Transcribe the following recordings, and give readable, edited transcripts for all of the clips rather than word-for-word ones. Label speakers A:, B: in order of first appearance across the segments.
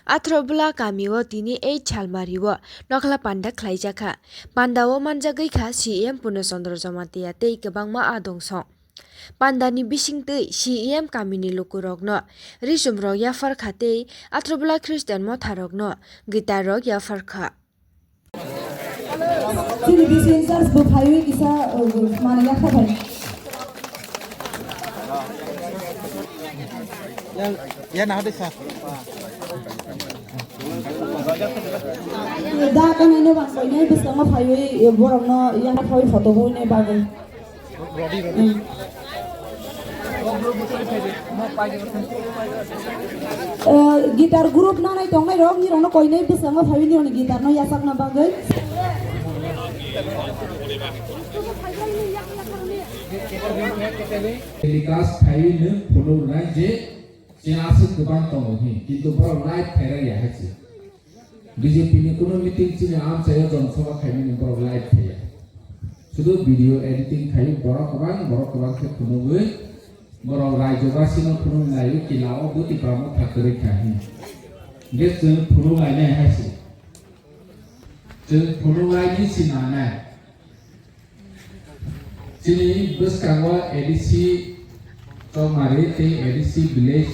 A: Atrobla kamiwo tini ei chalmariwo nokla panda khlaijaka pandawo manjagaiha CM Punasondro Jamatia tei kebangma adongsong pandani bisingtei CM kamini lukurokno risumrok yafar khatei Atrobla Christian motharokno gitarrok yafar kha
B: Sini bising sars bu phayu isa mana yakha bhai
C: Ya na hade sa
B: da kan ene bang koi nei bisang ma phayu borok no yang phayu photo bu nei bagai gitar group na nai tong nai rok ni rong no koi nei bisang ma phayu ni on gitar no yasak na bagai
D: Telecast phayu ne follow rai je Sinasuk kubang tongohi, kintu bro live thera ya hachi. BJP ni kuno meeting chini am saya jonshoba khaimi ni bro live thaya. Sudu video editing khai boro kubang ke kuno gue bro raijo basino kuno nai kilao buti pramo thakare khahi. Ge chung kuno nai ne hachi. Chung kuno nai ni sinana. Chini bus kangwa edc Chomare te edc village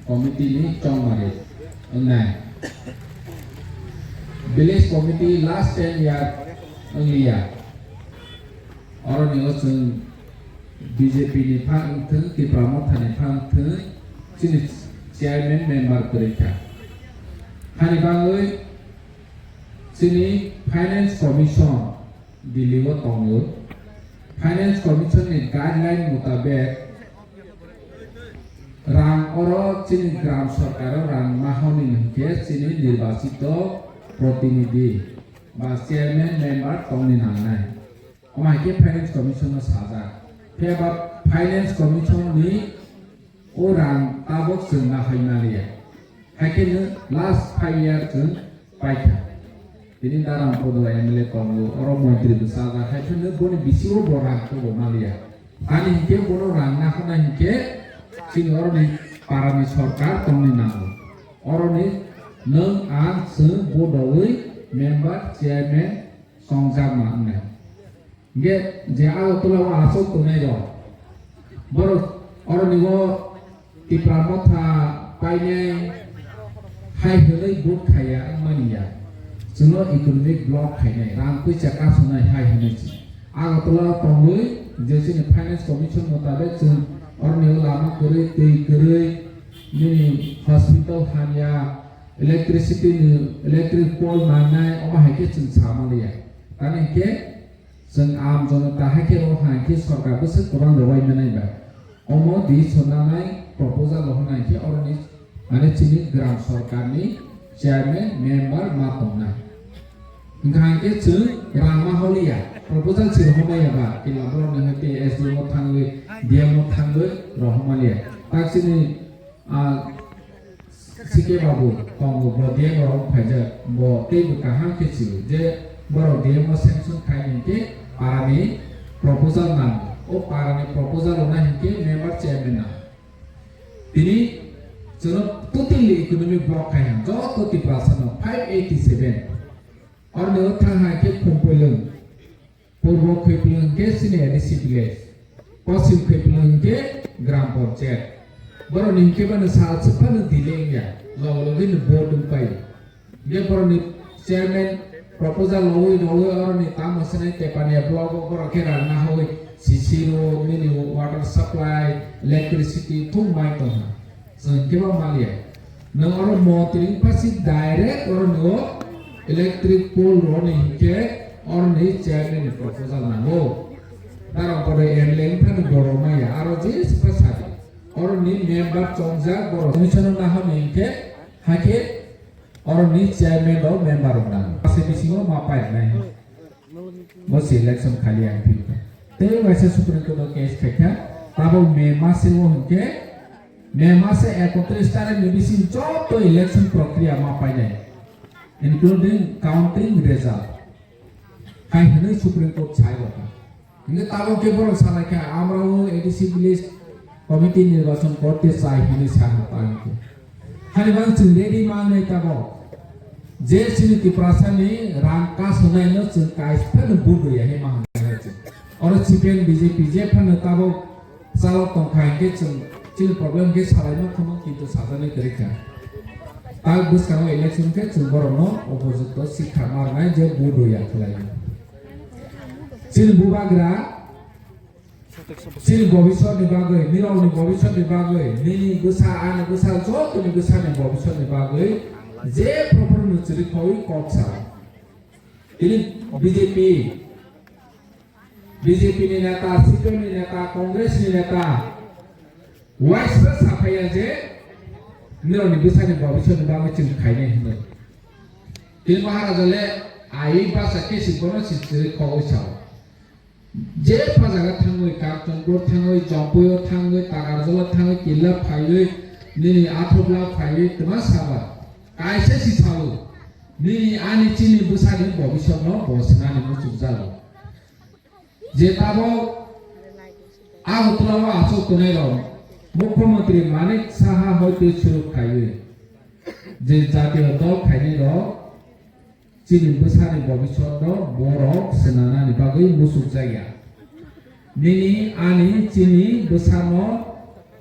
D: committee ni Chomare online village committee last 10 year only ya और नियोजन BJP ni phang thun ki promote thane phang thun chini chairman member koreka hani bangoi chini finance commission diliwo tongyo finance commission ni guideline mutabek Rang oro chini gram sarkar rang mahoni ke chini nirbachito protinidhi ba chairman member tongni nangnai omai ke finance commission no saja pheba finance commission ni o rang tabok sungna hainaliya hakin last 5 year chung paikha tini daram podo MLA kongo oro montri saja hakin boni bisiro borang to bonaliya ani ke bono rang na khona ke Sing oroni parami sarkar tongni nango oroni nang ang se bodoi member chairman songjak mangne ge je alo tulawa aso tunai do boro oroni go tipramotha paine hai helai bot khaya mania juno economic block khaine rang pui chaka sunai hai hnechi alo tulawa tongoi je sini finance commission motabe jun और new Lama करे ते करे ये hospital खानिया electricity electric pole मांगना और हाइके चुन सामालिया ताने के जों आम जनता हाइके रो हाइके सरकार बस गोबां दबाय मनाय बा अमो दि सनानाय प्रपोजल होनाय के और नि माने चिनि ग्राम सरकारनि चेयरमैन मेंबर मातोना इंगाके जों रामा हलिया proposal sir homaya ba kilabro ne hate SDO thangwe DMO thangwe rohmalia taksini sike babu kongo bo DMO phaja bo te ka ha ke chi je boro DMO sanction khai ke parani proposal na o parani proposal na ke member chairman na tini jono totally economic block khai jo toti prasana 587 और ne thang ha ke khompolung पूर्व खेपलंग के सिने एडिसिप्लेस पश्चिम खेपलंग के ग्राम पंचायत बरो निके बन साल सपन दिलेंगे लोगों ने बोर्ड पाई ये बरो नि चेयरमैन प्रपोजल लोई और नि काम मसने ते पानी ब्लॉक बरो के राना होई CC road mini water supply electricity तुम माइ तो हां संके बा मालिया न और मोटरिंग पासी डायरेक्ट और नो इलेक्ट्रिक पोल रो नि के और नहीं chairman proposal na ho taro pore MLA than goro maya aro je spasari और ni member chongja goro commission na ha ni ke hake और ni chairman do member na ase bisingo mapai nai bo selection khali ai phi te waise supreme court case khakha tabo me mase wo ke me mase 31 tare medicine to election प्रक्रिया mapai nai including counting result hai hne supreme court chai bata inge tabo ke boro sana ke amrao edc village committee নির্বাচন করতে চাই hne sana ta Hariban sendiri mana tabok. Je sini di prasani rangka sunai no sengkai pen budu ya he mahal aja. Orang CPN BJP je pen tabok salah tongkai ke cil problem ke salah no kamu kita sadane kerja. Tal bus kamu election ke cemborono opposite si kamar naik je budu ya kelai. Cil bubagra Cil bobisot ni bagai, nirau ni bobisot ni bagai, ni gusaan gusal jauh ni gusaan ni bobisot ni bagai, je proper nuciri kau koksa. Ini BJP ni neta, CPM ni neta, Kongres ni neta, Vice President apa ya je, nirau ni gusaan ni bobisot ni bagai cil kai ni hendak. Ini maharaja le, ayi bahasa kesi kono ciri kau cau. Je pajaga thangoi kaptonbor thangoi jompuyo thangoi tagarjola thangoi killa phailoi nini athobla phailoi tama saba kaise si thalu nini ani chini busani bobishot no bosna ni muchujalo je tabo agutlawa aso kunai ro mukhyamantri Manik Saha hoite shuru khailoi je jatiyo dol khaini ro chini busani bobishot no borok senana ni bagai musuk jaya nini ani chini busano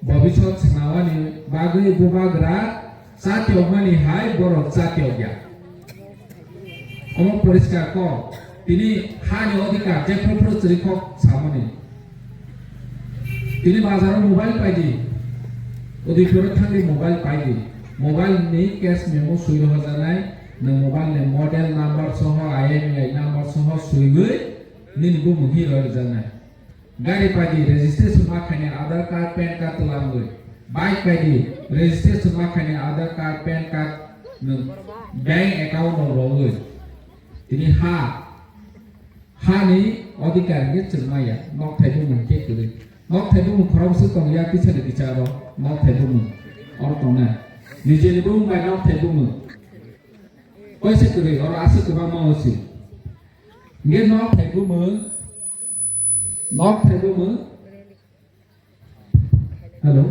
D: bobishot senawani bagai bubagra satyo mani hai borok satyo ya omo poriskar ko tini hani odhikar je propro chirikok samani tini bazar mobile paidi odhikar thangi mobile paidi mobile ni cash memo suyo hajanai na mobile ne model number soho IMEI number soho suigoi nini bu muhi roi janai gari padi registration makhane Aadhaar card PAN card tulangoi bike padi registration makhane Aadhaar card PAN card no bank account no roi tini ha ni odhikar ge chungmaya nok thaibu mun ke kuri nok thaibu mun khorong su tong ya pichane bicharo nok thaibu mun or tongna nije ni bu mai nok thaibu mun Oise kuri orang asal kebang mau sih. Nggak nok thaibu mun, halo,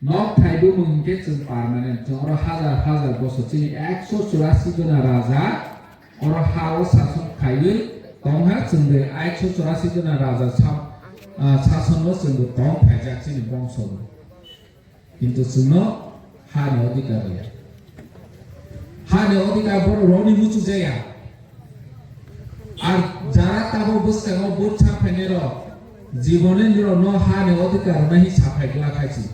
D: nok thaibu mun ke ceng permanen, ceng orang hazar bosot sini 184 jona raja, orang hawa sasun kayu, tongha ceng de 184 jona raja sasun lo ceng de tong pajak sini bongsor. Itu semua hanya odhikar ya. Hane odhikar boro roni muchu jaya ar jara tabo buskano burcha phenero jibone niro no hane odhikar nahi saphai gla khaisi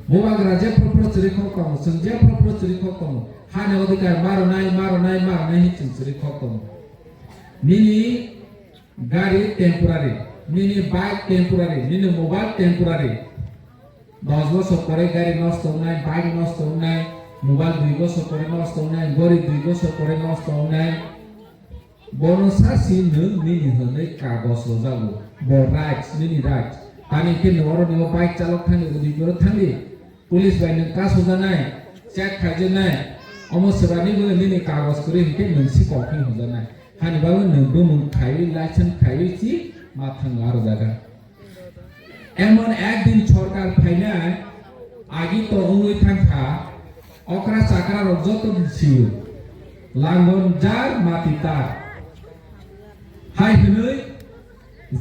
D: mobagra je propro chirikho komo sanje propro chirikho komo hane odhikar maro nai hi chirikho komo nini gari temporary nini bike temporary nini mobile temporary 10 বছর পরে গাড়ি নষ্ট নাই bike নষ্ট নাই mobile 2 বছর পরে নষ্ট নাই গড়ি 2 বছর পরে নষ্ট নাই বনসা সিন নিনি হলে কাগজ যাবো ব রাইটস নিনি রাইট তানি কে নর নিব বাইক চালক থানি উদি করে থানি পুলিশ বাইনে কাজ হজা নাই চেক খাইজে নাই অমসরানি বলে নিনি কাগজ করে হিকে নসি কফি হজা নাই হানি বাবু নবো মুন খাই লাইসেন্স খাই চি মাথাং আর জায়গা এমন একদিন সরকার ফাইনায় আগি তো উই থাকা অকরা চাকরা যত দিছিল লাঙ্গন যার মাটি তার হাই হনই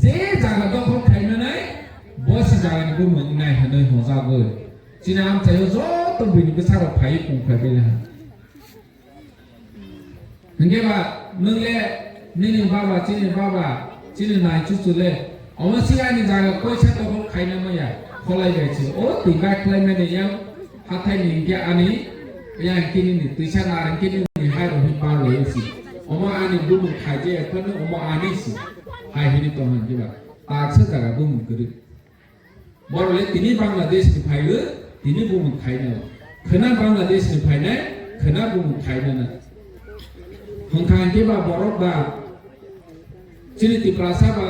D: যে জায়গা দখল খাইনো নাই বসে জায়গানিবো মোংনাই হনই হজাগৈ চিনা আমচাইও যত বিনিবো সারা ফাই পুংফাইবেলা नंगेबा नंगले निनि बाबा चिनि नाय चुचुले अमसिगानि जागा पैसा दखल खाइना मैया खलायबायसो ओ तिगा खालायनानै याव हाथायनि गे आनि या किनि पैसा नारंकिनि हारो हि पालेसि अमा आनि बुमु खाजे एफोरनो अमा आनिसि हायहिनि तमन गेबा तासो जागा बुमु गरि बरले तिनि बांलादेशनि फायबो तिनि बुमु खाइना खोना बांलादेशनि फायनाय खोना बुमु खाइना Hongkang ba borok ba chini ti prasa ba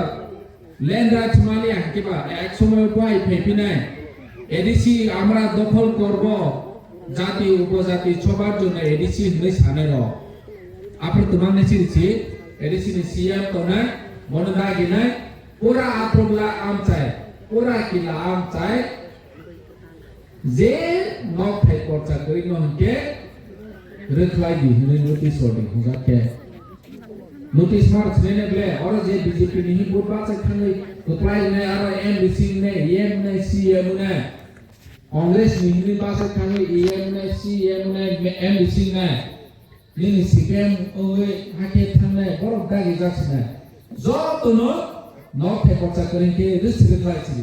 D: lendra chumali angke ba ek somoy bai phepinai edisi amra dokhol korbo jati upojati chobar jonno edisi hnoi sane ro apar tumang ne chiri edisi ni siam tona monda ginai pura aprobla amchai pura kila amchai যে knock fake পর্চা করি নহকে রেখলাই দি হনে notice হদি হুজাকে notice মার ছনে বলে আর যে BJP নিহি vote বাঁচে খানে কোপ্লাই নে আর MBC নে এম নে সিএম নে কংগ্রেস নিহি বাঁচে খানে এম নে সিএম নে এমবিসি নে নিনি সিকেম ওই হাকে থামনে বড় দাগি যাচ্ছে না যতনো নক ফেক পর্চা করি কে রিস্ক রেখলাই ছিল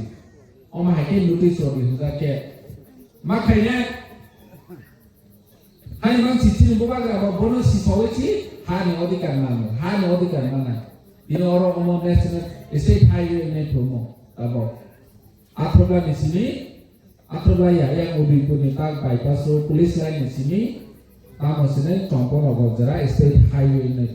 D: অমা হাকে নোটিস হদি হুজাকে মাখাইনে হাই মান সিচিনি ববাগা বনো সিফাওছি হানি অধিকার মানা ইনো অর অমো ন্যাশনাল স্টেট হাইওয়ে নে থমো তাবো আথ্রবা নিসিনি আথ্রবা ইয়া ওবিপুনি তাক বাইপাস পুলিশ লাইন নিসিনি তামসিনে চম্পন অগজরা স্টেট হাইওয়ে নে